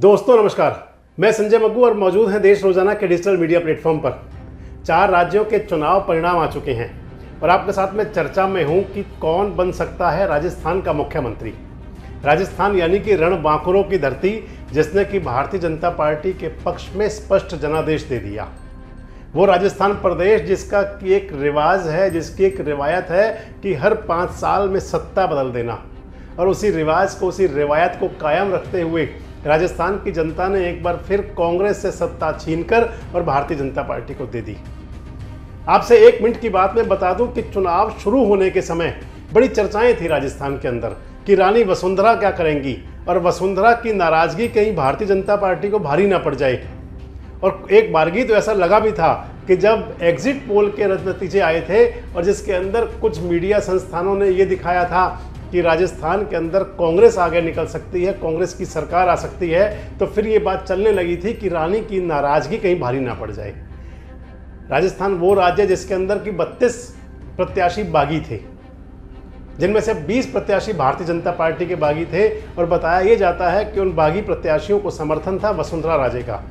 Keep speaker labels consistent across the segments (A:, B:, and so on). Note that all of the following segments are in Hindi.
A: दोस्तों नमस्कार, मैं संजय मग्गू और मौजूद हैं देश रोजाना के डिजिटल मीडिया प्लेटफॉर्म पर। 4 राज्यों के चुनाव परिणाम आ चुके हैं और आपके साथ मैं चर्चा में हूं कि कौन बन सकता है राजस्थान का मुख्यमंत्री। राजस्थान यानी कि रणबांकुरों की धरती, जिसने कि भारतीय जनता पार्टी के पक्ष में स्पष्ट जनादेश दे दिया। वो राजस्थान प्रदेश जिसका की एक रिवाज है, जिसकी एक रिवायत है कि हर 5 साल में सत्ता बदल देना, और उसी रिवाज को, उसी रिवायत को कायम रखते हुए राजस्थान की जनता ने एक बार फिर कांग्रेस से सत्ता छीनकर और भारतीय जनता पार्टी को दे दी। आपसे 1 मिनट की बात में बता दूं कि चुनाव शुरू होने के समय बड़ी चर्चाएं थी राजस्थान के अंदर कि रानी वसुंधरा क्या करेंगी और वसुंधरा की नाराजगी कहीं भारतीय जनता पार्टी को भारी ना पड़ जाए। और एक बारगी तो ऐसा लगा भी था कि जब एग्जिट पोल के नतीजे आए थे और जिसके अंदर कुछ मीडिया संस्थानों ने ये दिखाया था कि राजस्थान के अंदर कांग्रेस आगे निकल सकती है, कांग्रेस की सरकार आ सकती है, तो फिर ये बात चलने लगी थी कि रानी की नाराजगी कहीं भारी ना पड़ जाए। राजस्थान वो राज्य जिसके अंदर की 32 प्रत्याशी बागी थे, जिनमें से 20 प्रत्याशी भारतीय जनता पार्टी के बागी थे, और बताया यह जाता है कि उन बागी प्रत्याशियों को समर्थन था वसुंधरा राजे का।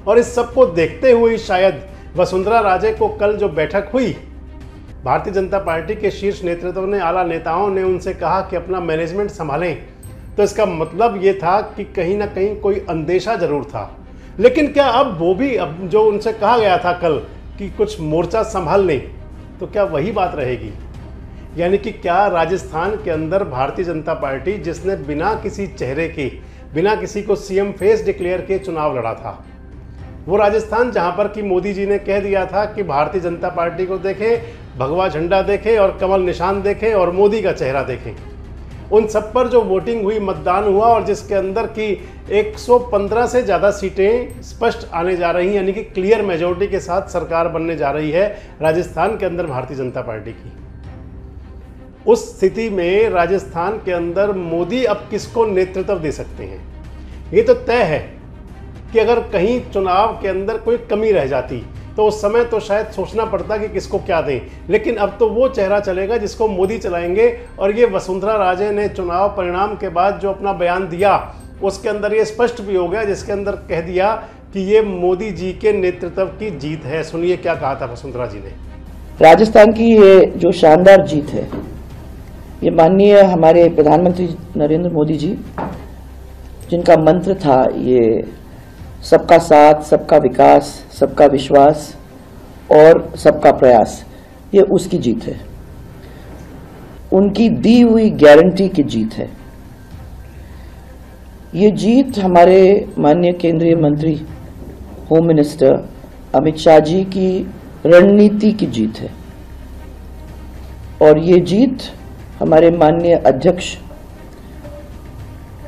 A: और इस सब को देखते हुए शायद वसुंधरा राजे को कल जो बैठक हुई, भारतीय जनता पार्टी के शीर्ष नेतृत्व ने, आला नेताओं ने उनसे कहा कि अपना मैनेजमेंट संभालें, तो इसका मतलब ये था कि कहीं ना कहीं कोई अंदेशा जरूर था। लेकिन क्या अब वो भी, अब जो उनसे कहा गया था कल कि कुछ मोर्चा संभाल लें, तो क्या वही बात रहेगी? यानी कि क्या राजस्थान के अंदर भारतीय जनता पार्टी, जिसने बिना किसी चेहरे के, बिना किसी को सीएम फेस डिक्लेयर के चुनाव लड़ा था, वो राजस्थान जहां पर कि मोदी जी ने कह दिया था कि भारतीय जनता पार्टी को देखें, भगवा झंडा देखें और कमल निशान देखें और मोदी का चेहरा देखें, उन सब पर जो वोटिंग हुई, मतदान हुआ, और जिसके अंदर की 115 से ज़्यादा सीटें स्पष्ट आने जा रही हैं, यानी कि क्लियर मेजोरिटी के साथ सरकार बनने जा रही है राजस्थान के अंदर भारतीय जनता पार्टी की। उस स्थिति में राजस्थान के अंदर मोदी अब किसको नेतृत्व दे सकते हैं? ये तो तय है कि अगर कहीं चुनाव के अंदर कोई कमी रह जाती तो उस समय तो शायद सोचना पड़ता कि किसको क्या दें, लेकिन अब तो वो चेहरा चलेगा जिसको मोदी चलाएंगे। और ये वसुंधरा राजे ने चुनाव परिणाम के बाद जो अपना बयान दिया, उसके अंदर ये स्पष्ट भी हो गया, जिसके अंदर कह दिया कि ये मोदी जी के नेतृत्व की जीत है। सुनिए क्या कहा था वसुंधरा जी ने।
B: राजस्थान की ये जो शानदार जीत है, ये माननीय हमारे प्रधानमंत्री नरेंद्र मोदी जी, जिनका मंत्र था ये सबका साथ, सबका विकास, सबका विश्वास और सबका प्रयास, ये उसकी जीत है, उनकी दी हुई गारंटी की जीत है। ये जीत हमारे माननीय केंद्रीय मंत्री होम मिनिस्टर अमित शाह जी की रणनीति की जीत है, और ये जीत हमारे माननीय अध्यक्ष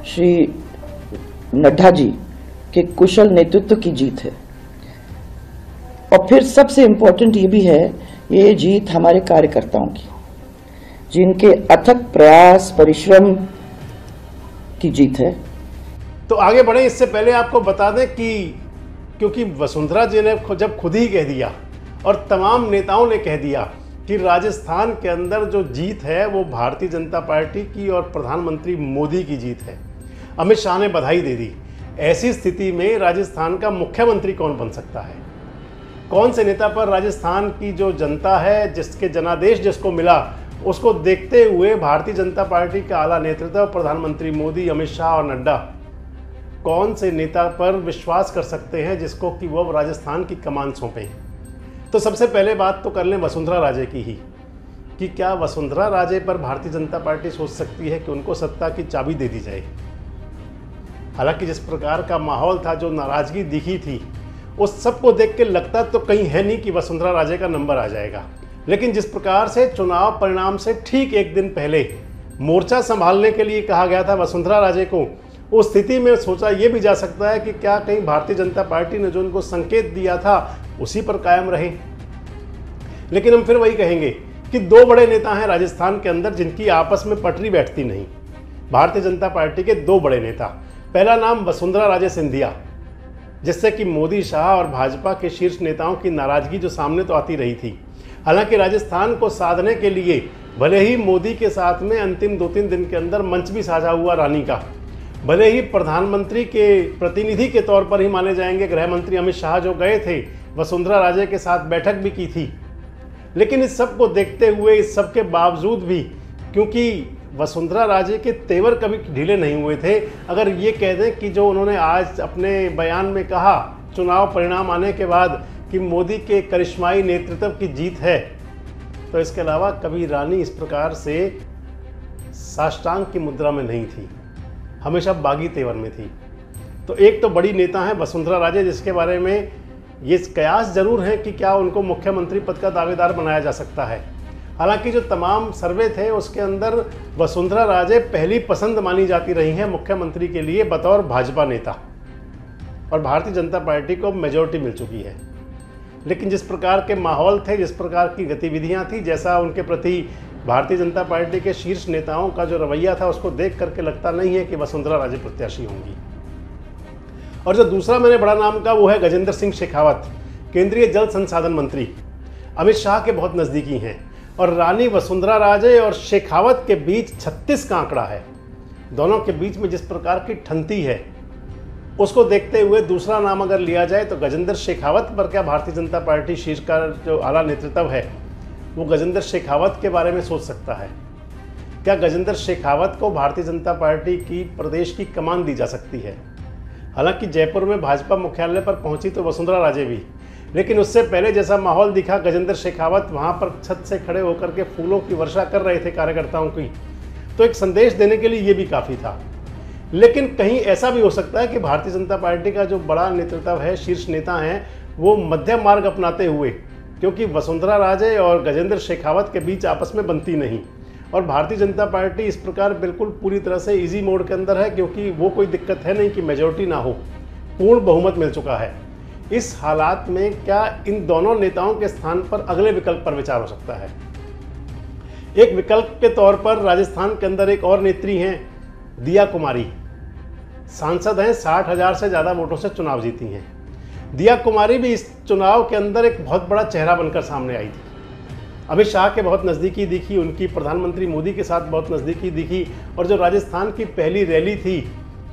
B: श्री नड्डा जी के कुशल नेतृत्व की जीत है। और फिर सबसे इंपॉर्टेंट ये भी है, ये जीत हमारे कार्यकर्ताओं की, जिनके अथक प्रयास, परिश्रम की जीत है।
A: तो आगे बढ़े इससे पहले आपको बता दें कि क्योंकि वसुंधरा जी ने जब खुद ही कह दिया और तमाम नेताओं ने कह दिया कि राजस्थान के अंदर जो जीत है वो भारतीय जनता पार्टी की और प्रधानमंत्री मोदी की जीत है, अमित शाह ने बधाई दे दी। ऐसी स्थिति में राजस्थान का मुख्यमंत्री कौन बन सकता है? कौन से नेता पर राजस्थान की जो जनता है, जिसके जनादेश जिसको मिला, उसको देखते हुए भारतीय जनता पार्टी का आला नेतृत्व, प्रधानमंत्री मोदी, अमित शाह और नड्डा, कौन से नेता पर विश्वास कर सकते हैं जिसको कि वो राजस्थान की कमान सौंपें? तो सबसे पहले बात तो कर लें वसुंधरा राजे की ही, कि क्या वसुंधरा राजे पर भारतीय जनता पार्टी सोच सकती है कि उनको सत्ता की चाबी दे दी जाए? हालांकि जिस प्रकार का माहौल था, जो नाराजगी दिखी थी, उस सब को देख के लगता तो कहीं है नहीं कि वसुंधरा राजे का नंबर आ जाएगा। लेकिन जिस प्रकार से चुनाव परिणाम से ठीक 1 दिन पहले मोर्चा संभालने के लिए कहा गया था वसुंधरा राजे को, उस स्थिति में सोचा ये भी जा सकता है कि क्या कहीं भारतीय जनता पार्टी ने जो उनको संकेत दिया था उसी पर कायम रहे। लेकिन हम फिर वही कहेंगे कि 2 बड़े नेता हैं राजस्थान के अंदर जिनकी आपस में पटरी बैठती नहीं। भारतीय जनता पार्टी के 2 बड़े नेता, पहला नाम वसुंधरा राजे सिंधिया, जिससे कि मोदी, शाह और भाजपा के शीर्ष नेताओं की नाराजगी जो सामने तो आती रही थी। हालांकि राजस्थान को साधने के लिए भले ही मोदी के साथ में अंतिम 2-3 दिन के अंदर मंच भी साझा हुआ रानी का, भले ही प्रधानमंत्री के प्रतिनिधि के तौर पर ही माने जाएंगे, गृह मंत्री अमित शाह जो गए थे वसुंधरा राजे के साथ बैठक भी की थी, लेकिन इस सब को देखते हुए, इस सब के बावजूद भी, क्योंकि वसुंधरा राजे के तेवर कभी ढीले नहीं हुए थे, अगर ये कह दें कि जो उन्होंने आज अपने बयान में कहा चुनाव परिणाम आने के बाद कि मोदी के करिश्माई नेतृत्व की जीत है, तो इसके अलावा कभी रानी इस प्रकार से साष्टांग की मुद्रा में नहीं थी, हमेशा बागी तेवर में थी। तो एक तो बड़ी नेता है वसुंधरा राजे, जिसके बारे में ये कयास जरूर है कि क्या उनको मुख्यमंत्री पद का दावेदार बनाया जा सकता है। हालांकि जो तमाम सर्वे थे उसके अंदर वसुंधरा राजे पहली पसंद मानी जाती रही हैं मुख्यमंत्री के लिए बतौर भाजपा नेता, और भारतीय जनता पार्टी को मेजॉरिटी मिल चुकी है। लेकिन जिस प्रकार के माहौल थे, जिस प्रकार की गतिविधियां थी, जैसा उनके प्रति भारतीय जनता पार्टी के शीर्ष नेताओं का जो रवैया था, उसको देख करके लगता नहीं है कि वसुंधरा राजे प्रत्याशी होंगी। और जो दूसरा मैंने बड़ा नाम का वो है गजेंद्र सिंह शेखावत, केंद्रीय जल संसाधन मंत्री, अमित शाह के बहुत नज़दीकी हैं, और रानी वसुंधरा राजे और शेखावत के बीच 36 का आंकड़ा है। दोनों के बीच में जिस प्रकार की ठंती है, उसको देखते हुए दूसरा नाम अगर लिया जाए तो गजेंद्र शेखावत पर क्या भारतीय जनता पार्टी शीर्ष का जो आला नेतृत्व है वो गजेंद्र शेखावत के बारे में सोच सकता है? क्या गजेंद्र शेखावत को भारतीय जनता पार्टी की प्रदेश की कमान दी जा सकती है? हालांकि जयपुर में भाजपा मुख्यालय पर पहुंची तो वसुंधरा राजे भी, लेकिन उससे पहले जैसा माहौल दिखा, गजेंद्र शेखावत वहां पर छत से खड़े होकर के फूलों की वर्षा कर रहे थे कार्यकर्ताओं की, तो एक संदेश देने के लिए ये भी काफ़ी था। लेकिन कहीं ऐसा भी हो सकता है कि भारतीय जनता पार्टी का जो बड़ा नेतृत्व है, शीर्ष नेता हैं, वो मध्यम मार्ग अपनाते हुए, क्योंकि वसुंधरा राजे और गजेंद्र शेखावत के बीच आपस में बनती नहीं, और भारतीय जनता पार्टी इस प्रकार बिल्कुल पूरी तरह से इजी मोड के अंदर है, क्योंकि वो कोई दिक्कत है नहीं कि मेजॉरिटी ना हो, पूर्ण बहुमत मिल चुका है। इस हालात में क्या इन दोनों नेताओं के स्थान पर अगले विकल्प पर विचार हो सकता है? एक विकल्प के तौर पर राजस्थान के अंदर एक और नेत्री हैं, दिया कुमारी, सांसद हैं, 60,000 से ज़्यादा वोटों से चुनाव जीती हैं। दिया कुमारी भी इस चुनाव के अंदर एक बहुत बड़ा चेहरा बनकर सामने आई थी। अमित शाह के बहुत नज़दीकी दिखी, उनकी प्रधानमंत्री मोदी के साथ बहुत नज़दीकी दिखी, और जो राजस्थान की पहली रैली थी,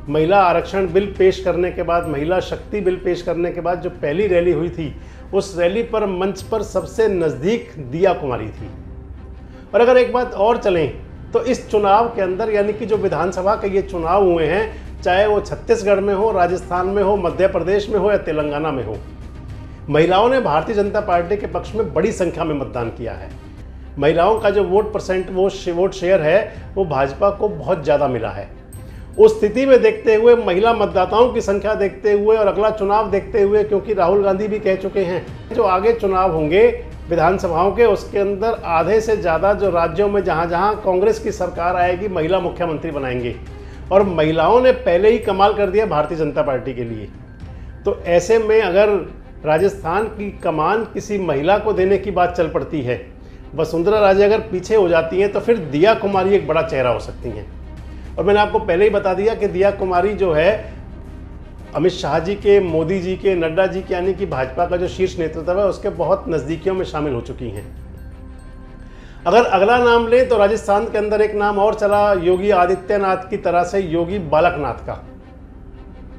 A: महिला आरक्षण बिल पेश करने के बाद, महिला शक्ति बिल पेश करने के बाद जो पहली रैली हुई थी, उस रैली पर मंच पर सबसे नज़दीक दिया कुमारी थी। और अगर एक बात और चलें तो इस चुनाव के अंदर, यानी कि जो विधानसभा के ये चुनाव हुए हैं, चाहे वो छत्तीसगढ़ में हो, राजस्थान में हो, मध्य प्रदेश में हो या तेलंगाना में हो, महिलाओं ने भारतीय जनता पार्टी के पक्ष में बड़ी संख्या में मतदान किया है। महिलाओं का जो वोट शेयर है वो भाजपा को बहुत ज़्यादा मिला है। उस स्थिति में देखते हुए, महिला मतदाताओं की संख्या देखते हुए और अगला चुनाव देखते हुए, क्योंकि राहुल गांधी भी कह चुके हैं जो आगे चुनाव होंगे विधानसभाओं के, उसके अंदर आधे से ज़्यादा जो राज्यों में जहाँ जहाँ कांग्रेस की सरकार आएगी, महिला मुख्यमंत्री बनाएंगे, और महिलाओं ने पहले ही कमाल कर दिया भारतीय जनता पार्टी के लिए। तो ऐसे में अगर राजस्थान की कमान किसी महिला को देने की बात चल पड़ती है, वसुंधरा राजे अगर पीछे हो जाती हैं, तो फिर दिया कुमारी एक बड़ा चेहरा हो सकती हैं। और मैंने आपको पहले ही बता दिया कि दिया कुमारी जो है अमित शाह जी के, मोदी जी के, नड्डा जी के, यानी कि भाजपा का जो शीर्ष नेतृत्व है उसके बहुत नज़दीकियों में शामिल हो चुकी हैं। अगर अगला नाम लें तो राजस्थान के अंदर एक नाम और चला योगी आदित्यनाथ की तरह से, योगी बालकनाथ का।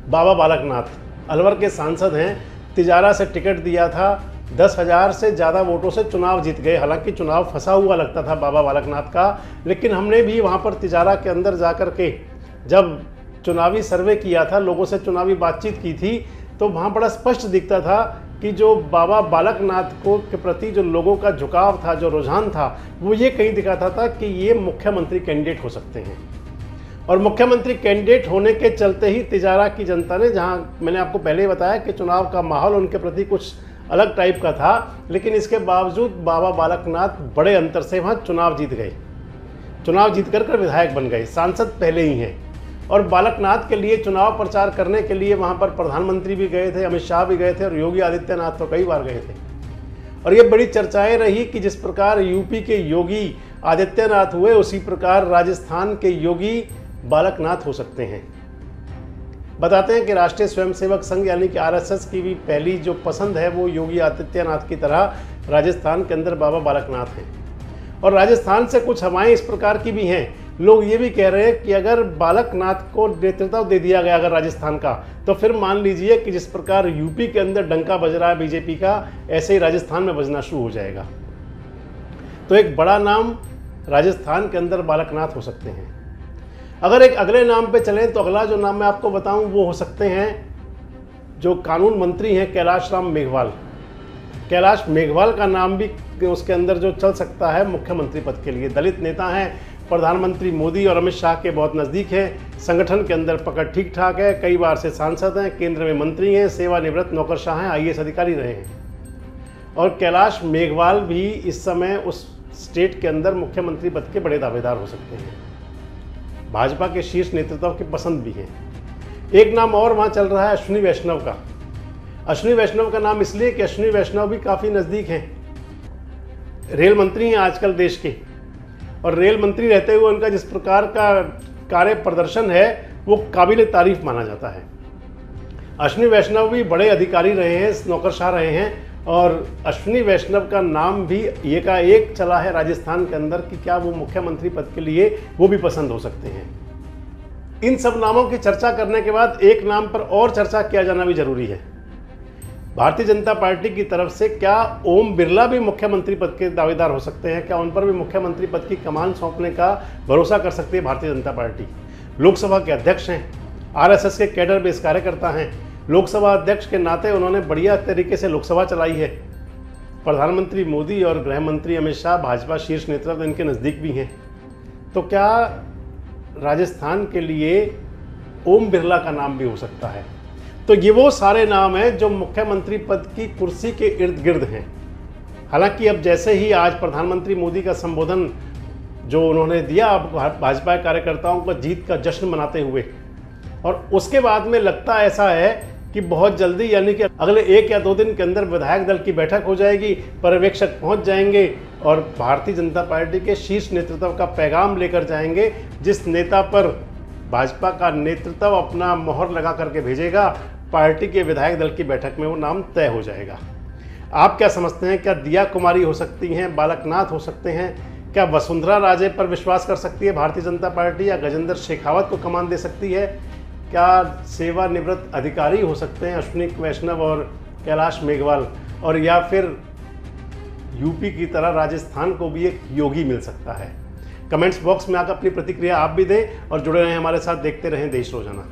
A: बाबा बालकनाथ अलवर के सांसद हैं, तिजारा से टिकट दिया था, 10,000 से ज़्यादा वोटों से चुनाव जीत गए। हालांकि चुनाव फंसा हुआ लगता था बाबा बालकनाथ का, लेकिन हमने भी वहाँ पर तिजारा के अंदर जाकर के जब चुनावी सर्वे किया था, लोगों से चुनावी बातचीत की थी, तो वहाँ बड़ा स्पष्ट दिखता था कि जो बाबा बालकनाथ को के प्रति जो लोगों का झुकाव था, जो रुझान था, वो ये कहीं दिखाता था कि ये मुख्यमंत्री कैंडिडेट हो सकते हैं। और मुख्यमंत्री कैंडिडेट होने के चलते ही तिजारा की जनता ने, जहाँ मैंने आपको पहले ही बताया कि चुनाव का माहौल उनके प्रति कुछ अलग टाइप का था, लेकिन इसके बावजूद बाबा बालकनाथ बड़े अंतर से वहाँ चुनाव जीत गए। चुनाव जीत कर विधायक बन गए, सांसद पहले ही हैं। और बालकनाथ के लिए चुनाव प्रचार करने के लिए वहाँ पर प्रधानमंत्री भी गए थे, अमित शाह भी गए थे, और योगी आदित्यनाथ तो कई बार गए थे। और ये बड़ी चर्चाएं रही कि जिस प्रकार यूपी के योगी आदित्यनाथ हुए, उसी प्रकार राजस्थान के योगी बालकनाथ हो सकते हैं। बताते हैं कि राष्ट्रीय स्वयंसेवक संघ यानी कि आरएसएस की भी पहली जो पसंद है वो योगी आदित्यनाथ की तरह राजस्थान के अंदर बाबा बालकनाथ हैं। और राजस्थान से कुछ हवाएं इस प्रकार की भी हैं, लोग ये भी कह रहे हैं कि अगर बालकनाथ को नेतृत्व दे दिया गया अगर राजस्थान का, तो फिर मान लीजिए कि जिस प्रकार यूपी के अंदर डंका बज रहा है बीजेपी का, ऐसे ही राजस्थान में बजना शुरू हो जाएगा। तो एक बड़ा नाम राजस्थान के अंदर बालकनाथ हो सकते हैं। अगर एक अगले नाम पे चलें तो अगला जो नाम मैं आपको बताऊं वो हो सकते हैं जो कानून मंत्री हैं कैलाश राम मेघवाल। कैलाश मेघवाल का नाम भी उसके अंदर जो चल सकता है मुख्यमंत्री पद के लिए। दलित नेता हैं, प्रधानमंत्री मोदी और अमित शाह के बहुत नज़दीक हैं, संगठन के अंदर पकड़ ठीक ठाक है, कई बार से सांसद हैं, केंद्र में मंत्री हैं, सेवानिवृत्त नौकरशाह हैं, IAS अधिकारी रहे हैं। और कैलाश मेघवाल भी इस समय उस स्टेट के अंदर मुख्यमंत्री पद के बड़े दावेदार हो सकते हैं। भाजपा के शीर्ष नेतृत्व की पसंद भी है। एक नाम और वहाँ चल रहा है अश्विनी वैष्णव का। अश्विनी वैष्णव का नाम इसलिए कि अश्विनी वैष्णव भी काफ़ी नज़दीक हैं, रेल मंत्री हैं आजकल देश के, और रेल मंत्री रहते हुए उनका जिस प्रकार का कार्य प्रदर्शन है वो काबिल तारीफ माना जाता है। अश्विनी वैष्णव भी बड़े अधिकारी रहे हैं, नौकरशाह रहे हैं, और अश्विनी वैष्णव का नाम भी एक चला है राजस्थान के अंदर कि क्या वो मुख्यमंत्री पद के लिए वो भी पसंद हो सकते हैं। इन सब नामों की चर्चा करने के बाद एक नाम पर और चर्चा किया जाना भी जरूरी है। भारतीय जनता पार्टी की तरफ से क्या ओम बिरला भी मुख्यमंत्री पद के दावेदार हो सकते हैं? क्या उन पर भी मुख्यमंत्री पद की कमान सौंपने का भरोसा कर सकती है भारतीय जनता पार्टी? लोकसभा के अध्यक्ष हैं, RSS के कैडर बेस कार्यकर्ता हैं, लोकसभा अध्यक्ष के नाते उन्होंने बढ़िया तरीके से लोकसभा चलाई है। प्रधानमंत्री मोदी और गृह मंत्री अमित शाह भाजपा शीर्ष नेतृत्व इनके नज़दीक भी हैं। तो क्या राजस्थान के लिए ओम बिरला का नाम भी हो सकता है? तो ये वो सारे नाम हैं जो मुख्यमंत्री पद की कुर्सी के इर्द गिर्द हैं। हालांकि अब जैसे ही आज प्रधानमंत्री मोदी का संबोधन जो उन्होंने दिया भाजपा कार्यकर्ताओं को जीत का जश्न मनाते हुए, और उसके बाद में लगता ऐसा है कि बहुत जल्दी यानी कि अगले 1 या 2 दिन के अंदर विधायक दल की बैठक हो जाएगी, पर्यवेक्षक पहुंच जाएंगे और भारतीय जनता पार्टी के शीर्ष नेतृत्व का पैगाम लेकर जाएंगे। जिस नेता पर भाजपा का नेतृत्व अपना मोहर लगा करके भेजेगा, पार्टी के विधायक दल की बैठक में वो नाम तय हो जाएगा। आप क्या समझते हैं? क्या दिया कुमारी हो सकती हैं, बालकनाथ हो सकते हैं? क्या वसुंधरा राजे पर विश्वास कर सकती है भारतीय जनता पार्टी, या गजेंद्र शेखावत को कमान दे सकती है? क्या सेवानिवृत्त अधिकारी हो सकते हैं अश्विनी वैष्णव और कैलाश मेघवाल, और या फिर यूपी की तरह राजस्थान को भी एक योगी मिल सकता है? कमेंट्स बॉक्स में आकर अपनी प्रतिक्रिया आप भी दें और जुड़े रहें हमारे साथ, देखते रहें देश रोजाना।